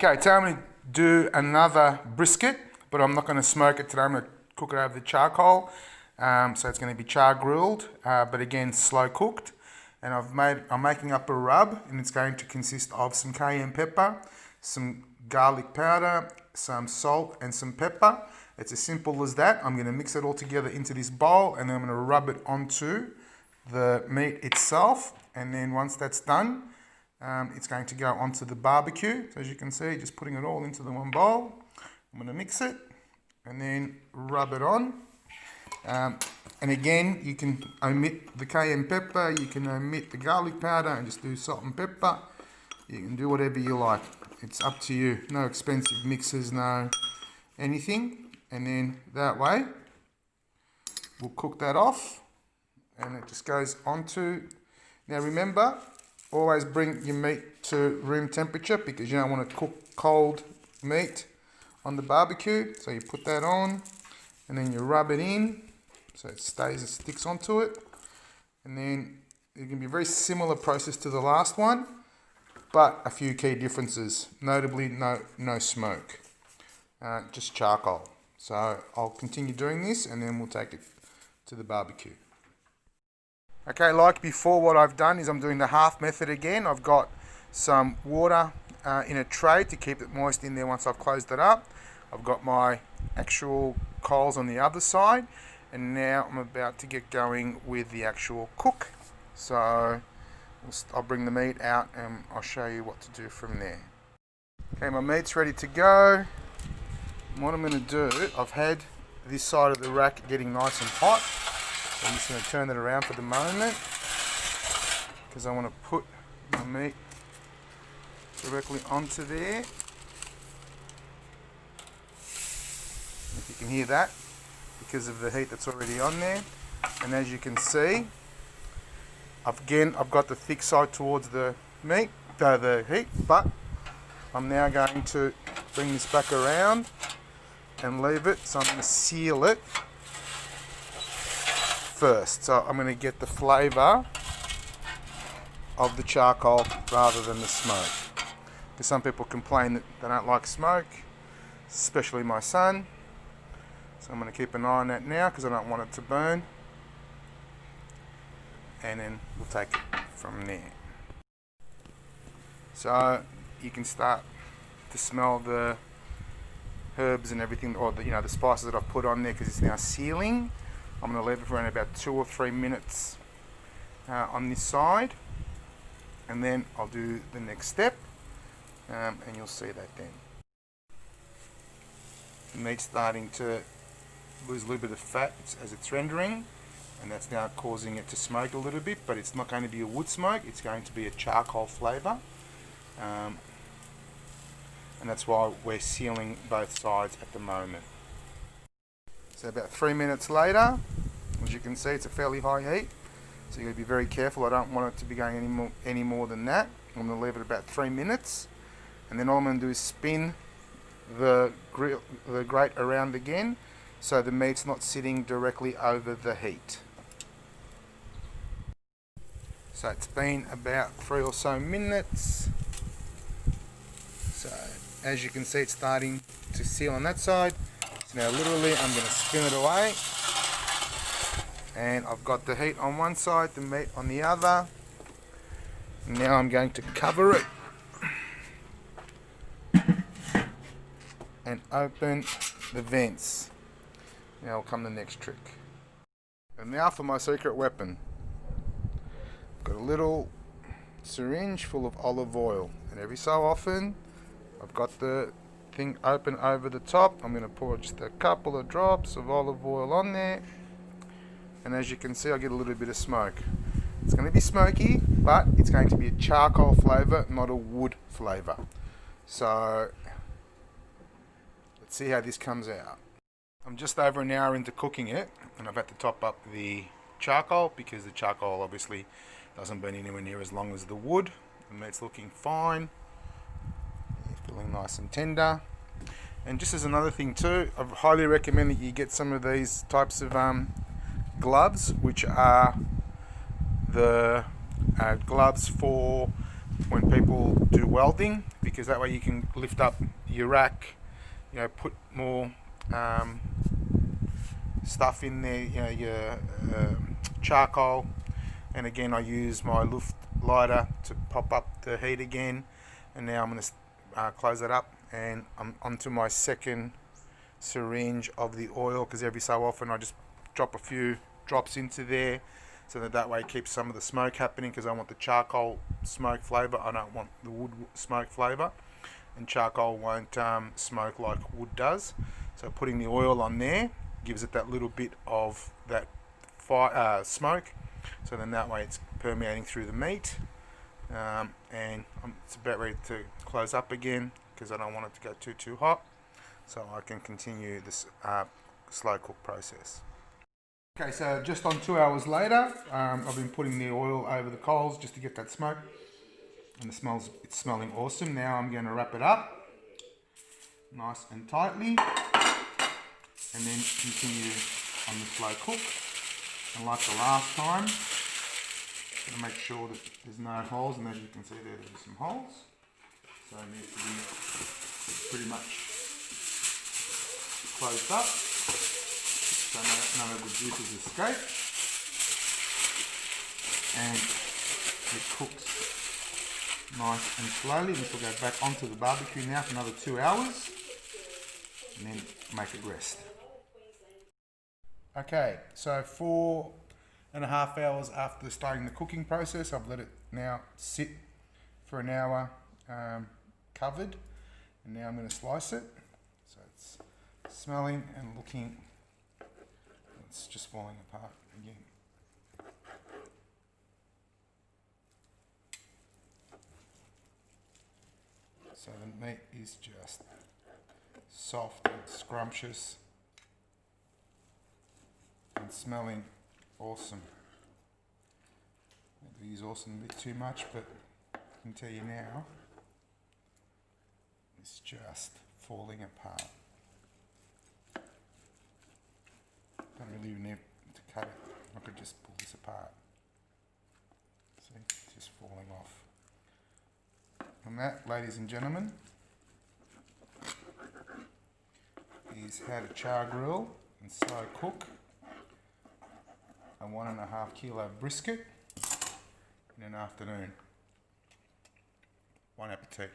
Okay, today I'm going to do another brisket, but I'm not going to smoke it today. I'm going to cook it over the charcoal. So it's going to be char grilled, but again slow cooked. And I'm making up a rub, and it's going to consist of some cayenne pepper, some garlic powder, some salt, and some pepper. It's as simple as that. I'm going to mix it all together into this bowl, and then I'm going to rub it onto the meat itself. And then once that's done, it's going to go onto the barbecue. So as you can see, just putting it all into the one bowl. I'm going to mix it and then rub it on. And again, you can omit the cayenne pepper, you can omit the garlic powder and just do salt and pepper. You can do whatever you like. It's up to you. No expensive mixes, no anything. And then that way, we'll cook that off. And it just goes onto. Now remember, always bring your meat to room temperature because you don't want to cook cold meat on the barbecue. So you put that on and then you rub it in so it stays and sticks onto it. And then it can be a very similar process to the last one, but a few key differences, notably no smoke, just charcoal. So I'll continue doing this and then we'll take it to the barbecue. Okay, like before, what I've done is I'm doing the half method again. I've got some water in a tray to keep it moist in there once I've closed it up. I've got my actual coals on the other side, and now I'm about to get going with the actual cook. So I'll bring the meat out and I'll show you what to do from there. Okay, my meat's ready to go. And what I'm going to do, I've had this side of the rack getting nice and hot. So I'm just going to turn it around for the moment because I want to put my meat directly onto there. If you can hear that, because of the heat that's already on there. And as you can see, I've got the thick side towards the meat, the heat, but I'm now going to bring this back around and leave it. So I'm going to seal it first. So I'm going to get the flavour of the charcoal rather than the smoke. Because some people complain that they don't like smoke, especially my son. So I'm going to keep an eye on that now because I don't want it to burn. And then we'll take it from there. So you can start to smell the herbs and everything, or the spices that I've put on there because it's now sealing. I'm going to leave it for around about 2 or 3 minutes on this side, and then I'll do the next step, and you'll see that then. The meat's starting to lose a little bit of fat as it's rendering, and that's now causing it to smoke a little bit, but it's not going to be a wood smoke, it's going to be a charcoal flavour, and that's why we're sealing both sides at the moment. So about 3 minutes later, as you can see, it's a fairly high heat, so you've got to be very careful. I don't want it to be going any more than that. I'm going to leave it about 3 minutes, and then all I'm going to do is spin the grate around again so the meat's not sitting directly over the heat. So it's been about 3 or so minutes. So as you can see, it's starting to seal on that side. So now literally I'm going to spin it away, and I've got the heat on one side, the meat on the other. Now I'm going to cover it and open the vents. Now will come the next trick. And now for my secret weapon. I've got a little syringe full of olive oil, and every so often I've got the thing open over the top. I'm going to pour just a couple of drops of olive oil on there, and as you can see, I get a little bit of smoke. It's going to be smoky, but it's going to be a charcoal flavour, not a wood flavour. So let's see how this comes out. I'm just over an hour into cooking it, and I've had to top up the charcoal because the charcoal obviously doesn't burn anywhere near as long as the wood. The meat's looking fine, feeling nice and tender. And just as another thing too, I highly recommend that you get some of these types of gloves, which are the gloves for when people do welding, because that way you can lift up your rack, put more stuff in there, your charcoal. And again, I use my luft lighter to pop up the heat again. And now I'm going to close that up, and I'm onto my second syringe of the oil, because every so often I just drop a few drops into there, so that way it keeps some of the smoke happening, because I want the charcoal smoke flavour, I don't want the wood smoke flavour, and charcoal won't smoke like wood does. So putting the oil on there gives it that little bit of that smoke, so then that way it's permeating through the meat, and it's about ready to close up again, because I don't want it to go too hot, so I can continue this slow cook process. Okay, so just on 2 hours later, I've been putting the oil over the coals just to get that smoke, and it's smelling awesome. Now I'm going to wrap it up nice and tightly, and then continue on the slow cook. And like the last time, I'm going to make sure that there's no holes, and as you can see there's some holes, so it needs to be pretty much closed up, so none of the juices escape, and it cooks nice and slowly. This will go back onto the barbecue now for another 2 hours, and then make it rest. Okay, so 4.5 hours after starting the cooking process, I've let it now sit for an hour covered, and now I'm going to slice it. So it's smelling and looking, it's just falling apart again. So the meat is just soft and scrumptious and smelling awesome. Maybe use awesome a bit too much, but I can tell you now, it's just falling apart. Don't really need to cut it. I could just pull this apart. See, it's just falling off. And that, ladies and gentlemen, is how to char grill and slow cook a 1.5 kilo brisket in an afternoon. Bon appetit.